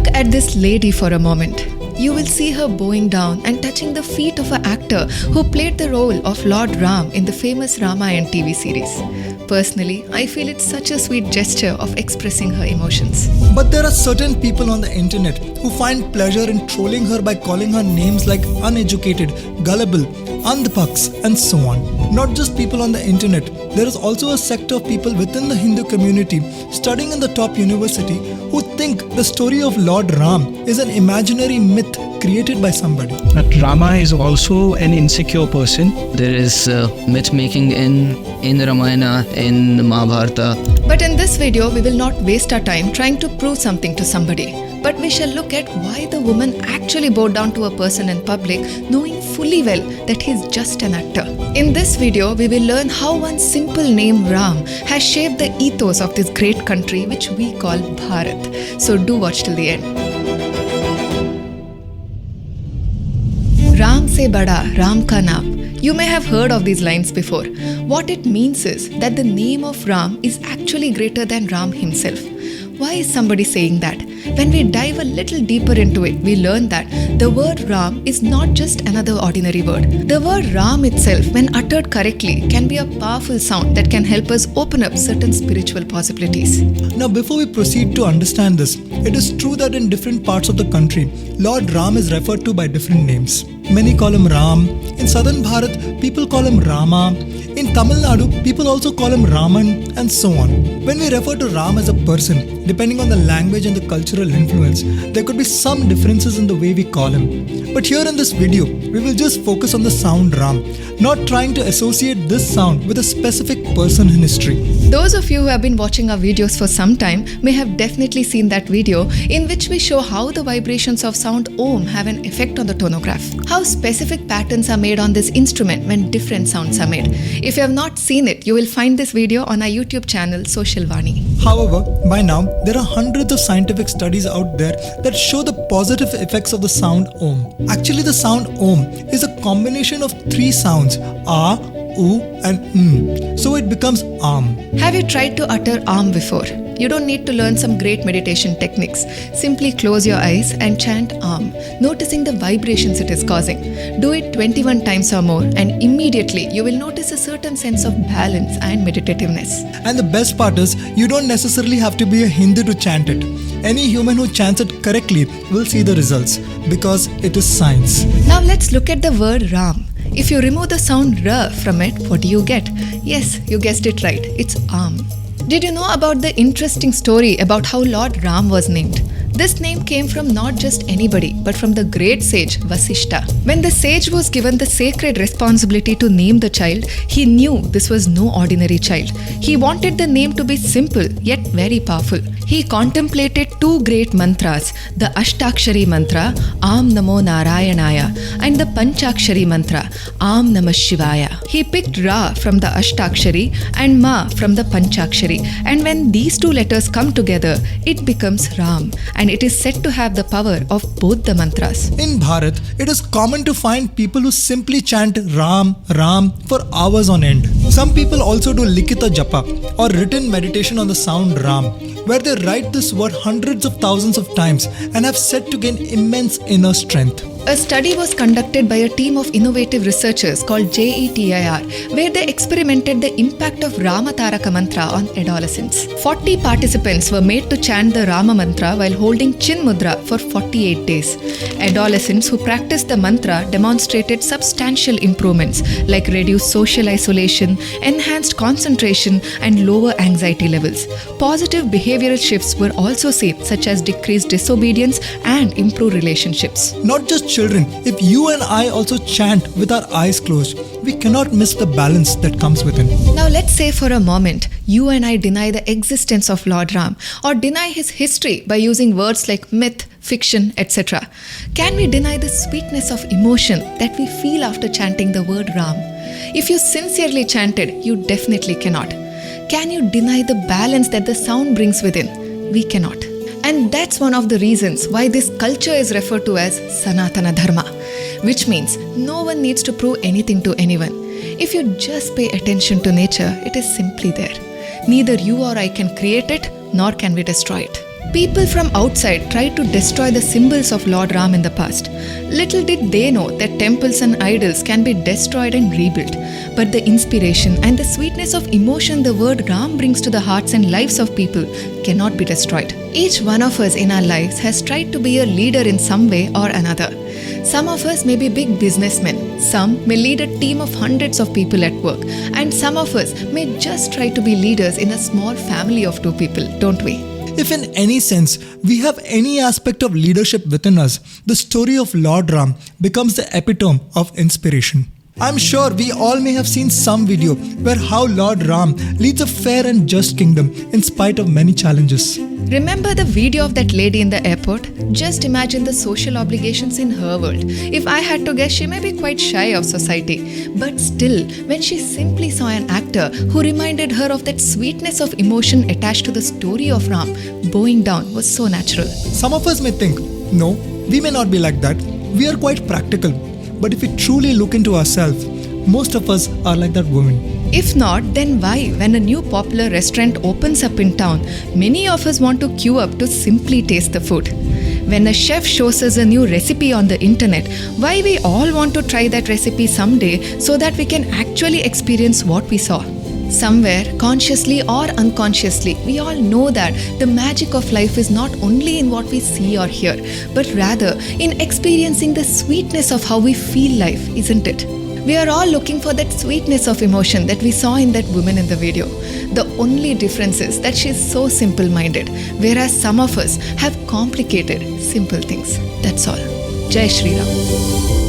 Look at this lady for a moment. You will see her bowing down and touching the feet of an actor who played the role of Lord Ram in the famous Ramayana TV series. Personally, I feel it's such a sweet gesture of expressing her emotions. But there are certain people on the internet who find pleasure in trolling her by calling her names like uneducated, gullible, andhpaks, and so on. Not just people on the internet, there is also a sect of people within the Hindu community studying in the top university who think the story of Lord Ram is an imaginary myth created by somebody. But Rama is also an insecure person. There is myth making in Ramayana, in Mahabharata. But in this video, we will not waste our time trying to prove something to somebody. But we shall look at why the woman actually bowed down to a person in public, knowing fully well that he is just an actor. In this video, we will learn how one simple name Ram has shaped the ethos of this great country which we call Bharat. So do watch till the end. Ram se bada, Ram ka naam. You may have heard of these lines before. What it means is that the name of Ram is actually greater than Ram himself. Why is somebody saying that? When we dive a little deeper into it, we learn that the word Ram is not just another ordinary word. The word Ram itself, when uttered correctly, can be a powerful sound that can help us open up certain spiritual possibilities. Now, before we proceed to understand this, it is true that in different parts of the country, Lord Ram is referred to by different names. Many call him Ram. In southern Bharat, people call him Rama. In Tamil Nadu, people also call him Raman, and so on. When we refer to Ram as a person, depending on the language and the cultural influence, there could be some differences in the way we call him. But here in this video, we will just focus on the sound Ram, not trying to associate this sound with a specific person in history. Those of you who have been watching our videos for some time may have definitely seen that video in which we show how the vibrations of sound Om have an effect on the tonograph. How specific patterns are made on this instrument when different sounds are made. If you have not seen it, you will find this video on our YouTube channel, Social Vani. However, by now, there are hundreds of scientific studies out there that show the positive effects of the sound Om. Actually, the sound Om is a combination of three sounds, A, U and So it becomes Am. Have you tried to utter Am before? You don't need to learn some great meditation techniques. Simply close your eyes and chant Am, noticing the vibrations it is causing. Do it 21 times or more and immediately you will notice a certain sense of balance and meditativeness. And the best part is, you don't necessarily have to be a Hindu to chant it. Any human who chants it correctly will see the results because it is science. Now let's look at the word Ram. If you remove the sound R from it, what do you get? Yes, you guessed it right. It's Am. Did you know about the interesting story about how Lord Ram was named? This name came from not just anybody, but from the great sage Vasishtha. When the sage was given the sacred responsibility to name the child, he knew this was no ordinary child. He wanted the name to be simple yet very powerful. He contemplated two great mantras, the Ashtakshari mantra, Am Namo Narayanaya, and the Panchakshari mantra, Am Namah Shivaya. He picked Ra from the Ashtakshari and Ma from the Panchakshari, and when these two letters come together, it becomes Ram, and it is said to have the power of both the mantras. In Bharat, it is common to find people who simply chant Ram, Ram for hours on end. Some people also do Likita Japa or written meditation on the sound Ram, where they write this word hundreds of thousands of times and have said to gain immense inner strength. A study was conducted by a team of innovative researchers called JETIR, where they experimented the impact of Rama Taraka mantra on adolescents. 40 participants were made to chant the Rama mantra while holding Chin Mudra for 48 days. Adolescents who practiced the mantra demonstrated substantial improvements like reduced social isolation, enhanced concentration, and lower anxiety levels. Positive behavioral shifts were also seen, such as decreased disobedience and improved relationships. Not just children, if you and I also chant with our eyes closed, we cannot miss the balance that comes within. Now let's say for a moment, you and I deny the existence of Lord Ram or deny his history by using words like myth, fiction, etc. Can we deny the sweetness of emotion that we feel after chanting the word Ram? If you sincerely chanted, you definitely cannot. Can you deny the balance that the sound brings within? We cannot. And that's one of the reasons why this culture is referred to as Sanatana Dharma, which means no one needs to prove anything to anyone. If you just pay attention to nature, it is simply there. Neither you or I can create it, nor can we destroy it. People from outside tried to destroy the symbols of Lord Ram in the past. Little did they know that temples and idols can be destroyed and rebuilt. But the inspiration and the sweetness of emotion the word Ram brings to the hearts and lives of people cannot be destroyed. Each one of us in our lives has tried to be a leader in some way or another. Some of us may be big businessmen, some may lead a team of hundreds of people at work, and some of us may just try to be leaders in a small family of 2 people, don't we? If in any sense we have any aspect of leadership within us, the story of Lord Ram becomes the epitome of inspiration. I'm sure we all may have seen some video where how Lord Ram leads a fair and just kingdom in spite of many challenges. Remember the video of that lady in the airport? Just imagine the social obligations in her world. If I had to guess, she may be quite shy of society. But still, when she simply saw an actor who reminded her of that sweetness of emotion attached to the story of Ram, bowing down was so natural. Some of us may think, no, we may not be like that. We are quite practical. But if we truly look into ourselves, most of us are like that woman. If not, then why, when a new popular restaurant opens up in town, many of us want to queue up to simply taste the food? When a chef shows us a new recipe on the internet, why we all want to try that recipe someday so that we can actually experience what we saw? Somewhere, consciously or unconsciously, we all know that the magic of life is not only in what we see or hear, but rather in experiencing the sweetness of how we feel life, isn't it? We are all looking for that sweetness of emotion that we saw in that woman in the video. The only difference is that she is so simple-minded, whereas some of us have complicated, simple things. That's all. Jai Shri Ram.